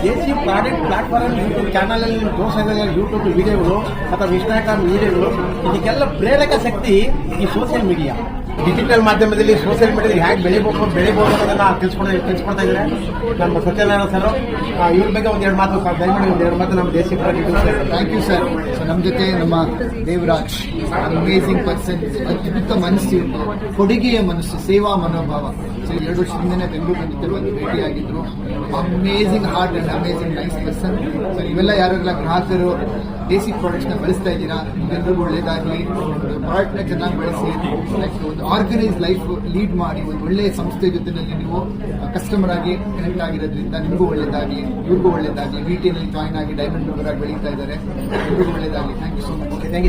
ದೇಸಿ product platform YouTube ಚಾನಲಲ್ಲಿ ನೀವು ತೋರಿಸಿದ ಯೂಟ್ಯೂಬ್ ವಿಡಿಯೋಗಳು ಅಥವಾ ಇನ್ಸ್ಟಾಗ್ರಾಮ್ ವಿಡಿಯೋಗಳು ಇದಕ್ಕೆಲ್ಲ ಪ್ರೇರಕ ಶಕ್ತಿ ಈ ಸೋಷಿಯಲ್ ಮೀಡಿಯಾ. ಡಿಜಿಟಲ್ ಮಾಧ್ಯಮದಲ್ಲಿ ಸೋಷಿಯಲ್ ಮೀಡಿಯಾದಲ್ಲಿ ಹೇಗೆ ಬೆಳಿಬೋದು ಅನ್ನೋದನ್ನ ತಿಳಿಸ್ಕೊಡ್ತಾ ಇದ್ದಾರೆ ನಮ್ಮ ಸತ್ಯನಾರಾಯಣ ಸರ್. ಇವ್ರ ಬಗ್ಗೆ ಒಂದೆರಡು ಮಾತು ದಯಮಾಡಿ ಒಂದೆರಡು ಮಾತು ನಮ್ಮ ದೇಶಿ ಥ್ಯಾಂಕ್ ಯು ಸರ್. ನಮ್ಮ ಜೊತೆ ನಮ್ಮ ದೇವರಾಜ್, ಅಮೇಸಿಂಗ್ ಪರ್ಸನ್, ಅದ್ಭುತ ಮನಸ್ಸು, ಕೊಡುಗೆಯ ಮನಸ್ಸು, ಸೇವಾ ಮನೋಭಾವ. ಸೊ 2 ವರ್ಷದಿಂದನೇ ಬೆಂಗಳೂರು ಬಂದಿದ್ದರು, ಒಂದು ಭೇಟಿಯಾಗಿದ್ರು. Amazing heart and amazing nice person. So ಇವೆಲ್ಲ ಯಾರೆಲ್ಲ ಗ್ರಾಹಕರು ದೇಸಿ ಪ್ರಾಡಕ್ಟ್ಸ್ನ ಬಳಸ್ತಾ ಇದ್ದೀರಾ, ನಿಮ್ಗೆಲ್ಲರಿಗೂ ಒಳ್ಳೇದಾಗಲಿ. ಒಂದು ಪ್ರಾಡಕ್ಟ್ನ ಚೆನ್ನಾಗಿ ಬಳಸಿ, ಒಂದು ಆರ್ಗನೈಸ್ ಲೈಫ್ ಲೀಡ್ ಮಾಡಿ, ಒಂದು ಒಳ್ಳೆಯ ಸಂಸ್ಥೆ ಜೊತೆಯಲ್ಲಿ ನೀವು ಕಸ್ಟಮರ್ ಆಗಿ ಕನೆಕ್ಟ್ ಆಗಿರೋದ್ರಿಂದ ನಿಮಗೂ ಒಳ್ಳೇದಾಗಲಿ, ಇವ್ರಿಗೂ ಒಳ್ಳೇದಾಗಲಿ. VT ನಲ್ಲಿ ಜಾಯ್ನ್ ಆಗಿ ಡೈಮಂಡ್ ಮೆಂಬರ್ ಆಗಿ ಬೆಳೀತಾ ಇದ್ದಾರೆ, ಇವ್ರಿಗೂ ಒಳ್ಳೇದಾಗಲಿ. Thank you so much. Thank you.